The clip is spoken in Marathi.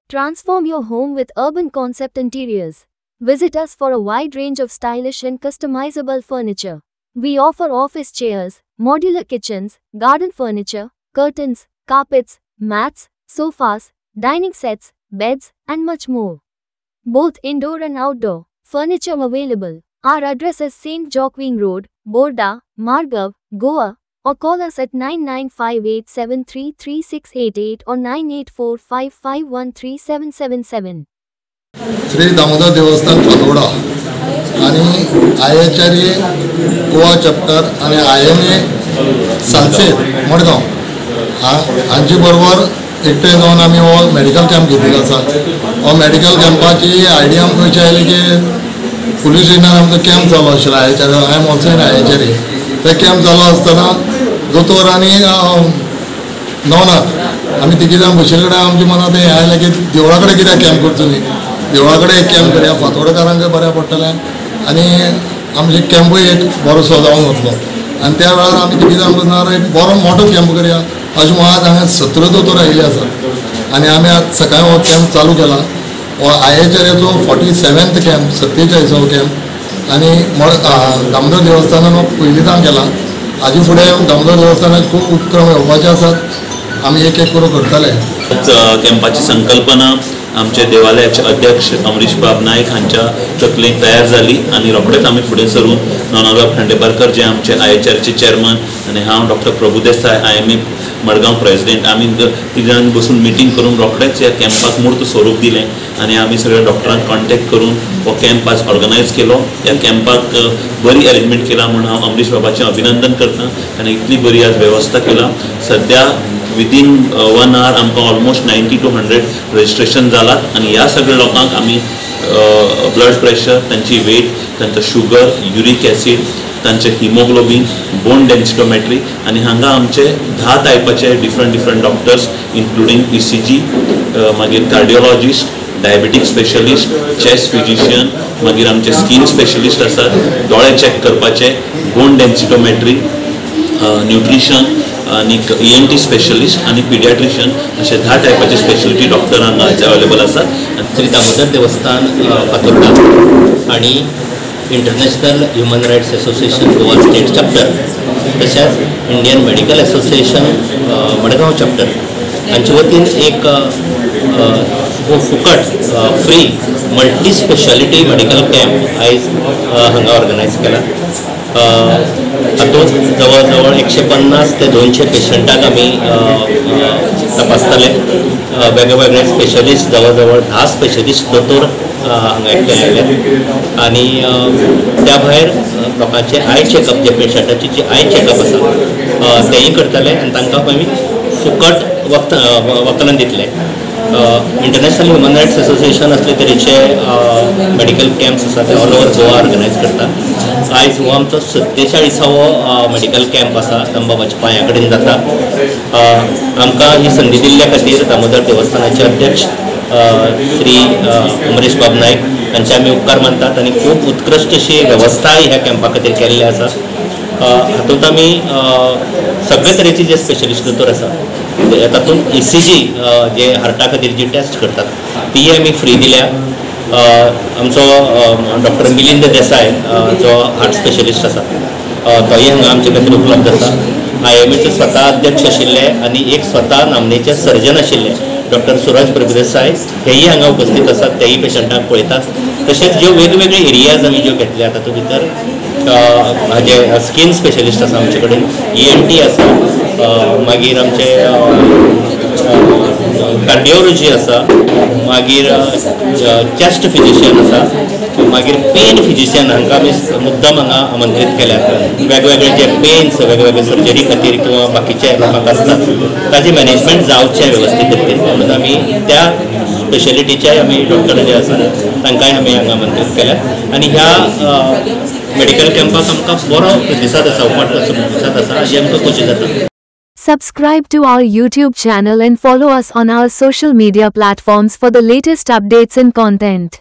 Transform your home with Urban Concept Interiors. Visit us for a wide range of stylish and customizable furniture. We offer office chairs, modular kitchens, garden furniture, curtains, carpets, mats, sofas, dining sets, beds, and much more. Both indoor and outdoor furniture available. Our address is St. Joaquin Road, Borda, Margav, Goa, or call us at 9958733688 or 9845513777. Shri Damodar Devasthan Fatorda आणि IHRA गोवा चॅप्टर आणि IMA सांसेत मडगांव हांचे बरोबर एकठांय जावन आमी हो मेडिकल कॅम्प घेतिल्लो आसा. हो मेडिकल कॅम्पाची आयडिया आमकां कशी आयली की पुलीस स्टेशनार आमकां कॅम्प चालू आशिल्लो IHRA. I am also in IHRA. ते कॅम्प चालू आसतना दोतोर आनी नवनाथ आमी तिगी जाण बशिल्ले कडेन आमच्या मनांत हें आयलें की देवळा कडेन कित्याक कॅम्प करचो न्ही, देवळा कडेन एक कॅम्प करया, फातोर्डेकारांकय बऱ्या पडटलें आनी आमचे कॅम्पूय एक बरोसो जावन वतलो. आनी त्या वेळार आमी तिगी जाण बसणार एक बरो मोठो कॅम्प करया अशें म्हणून आज हांगा 17 दोतोर आयिल्ले आसात आनी आमी आज सकाळीं हो कॅम्प चालू केला. हो IHRAचो 47th कॅम्प, 47वो कॅम्प आनी दामोदर देवस्थानान हो पयलींदां केला. हाजे फुडें दामोदर देवस्थानात खूब उपक्रम येवपाचे आसात. आमी एक एक करून करतले. कॅम्पाची संकल्पना आमचे देवालयाचे अध्यक्ष अमरीश बाब नायक हांच्या तकलेंत तयार जाली आनी रोखडेच आमी फुडें सरून नवनाथ खांडेपारकर जे आमचे IHRAचे चेअरमन आनी हांव doctor Prabhudesai IMA Madgaon president आमी तिगांनी बसून मिटींग करून रोखडेच ह्या कॅम्पाक मूर्त स्वरूप दिलें आनी आमी सगळ्या डॉक्टरांक कॉन्टॅक्ट करून हो कॅम्प आज ऑर्गनायज केलो. ह्या कॅम्पाक बरी अरेंजमेंट केला म्हणून हांव अमरीश बाबाचें अभिनंदन करता आनी इतली बरी आज वेवस्था केला. सद्या विदीन 1 hour आमकां ऑलमोस्ट 90 to 100 रजिस्ट्रेशन जालात आनी ह्या सगळ्या लोकांक आमी ब्लड प्रेशर, तांची वेट, तांचो शुगर, युरीक एसीड, तांचे हिमोग्लोबीन, बोन डेन्सिटोमेट्री आनी हांगा आमचे 10 टायपाचे डिफरंट डॉक्टर्स इन्क्लुडींग ECG, मागीर cardiologist, diabetic specialist, chest physician, मागीर आमचे स्किन स्पेशलिस्ट आसात, दोळे चॅक करपाचे, बोन डेन्सिटोमेट्री, न्यूट्रिशन आनी ENT स्पेशलिस्ट आनी पिडियाट्रिशियन अशे 10 टायपाचे स्पेशलिटी डॉक्टर हांगा अवेलेबल आसात. श्री दामोदर देवस्थान फातोर्डा आणि international human rights association Goa state chapter तशेंच Indian medical association Madgaon chapter हांचे वतीन एक फुकट free multi speciality medical camp आयज हांगा ऑर्गनायज केला. हातूंत जवळ जवळ 150 ते 200 पेशंटांक आमी तपासतले. वेगवेगळे स्पेशलिस्ट जवळ जवळ 10 स्पेशलिस्ट दोतोर हांगा एकठांय आयल्यात आनी त्या भायर लोकांचे आय चॅकअप, जे पेशंटाची जी आय चॅकअप आसा तेंय करतले आनी तांकां आमी फुकट वखदां दितले. इंटरनॅशनल ह्युमन रायट्स असोसिएशन असले तरेचे मेडिकल कॅम्प्स आसा ते ऑल ओवर गोवा ऑर्गनायज करता. आयज हो आमचो 47वो मेडिकल कॅम्प आसा, दंबाबाच्या पांया कडेन जाता. आमकां ही संदी दिल्ल्या खातीर दामोदर देवस्थानाचे अध्यक्ष श्री अमरीश बाब नायक हांचे आमी उपकार मानतात आनी खूब उत्कृश्ट अशी वेवस्थाय ह्या कॅम्पा खातीर केल्ली आसा. हातूंत आमी सगळे तरेचे जे स्पेशलिस्ट दोतोर आसा तातूंत ECG जे हार्टा खातीर जी टेस्ट करतात ती आमी फ्री दिल्या. आमचो डॉक्टर मिलिंद देसाय जो हार्ट स्पेशलिस्ट आसा तोय हांगा आमचे खातीर उपलब्ध आसा. IMAचे स्वता अध्यक्ष आशिल्ले आनी एक स्वता नामनेचे सर्जन आशिल्ले डॉक्टर सुरज प्रभुदेसाय हेय हांगा उपस्थित आसात, तेय पेशंटांक पळयतात. तशेंच ज्यो वेगवेगळे एरियाज आमी ज्यो घेतल्या तातूंत भितर हाजे स्किन स्पेशलिस्ट आसा आमचे कडेन, ENT आसा, मागीर आमचे कार्डिओलॉजी आसा, मागीर चेस्ट फिजिशियन आसा, मागीर पेन फिजिशियन हांकां आमी मुद्दम हांगा आमंत्रीत केल्यात. वेगवेगळे जे पेन्स वेगवेगळे सर्जरी खातीर किंवा बाकीचे लोकांक आसतात ताजे मॅनेजमेंट जावचें वेवस्थीत रितीन म्हणून आमी त्या स्पेशलिटीचे आमी डॉक्टर जे आसात तांकांय आमी हांगा आमंत्रीत केल्यात. आनी ह्या मेडिकल कॅम्पाक आमकां बरो प्रतिसाद आसा, उपाट प्रतिसाद आसा, हाजी आमकां खोशी जाता. Subscribe to our YouTube channel and follow us on our social media platforms for the latest updates and content.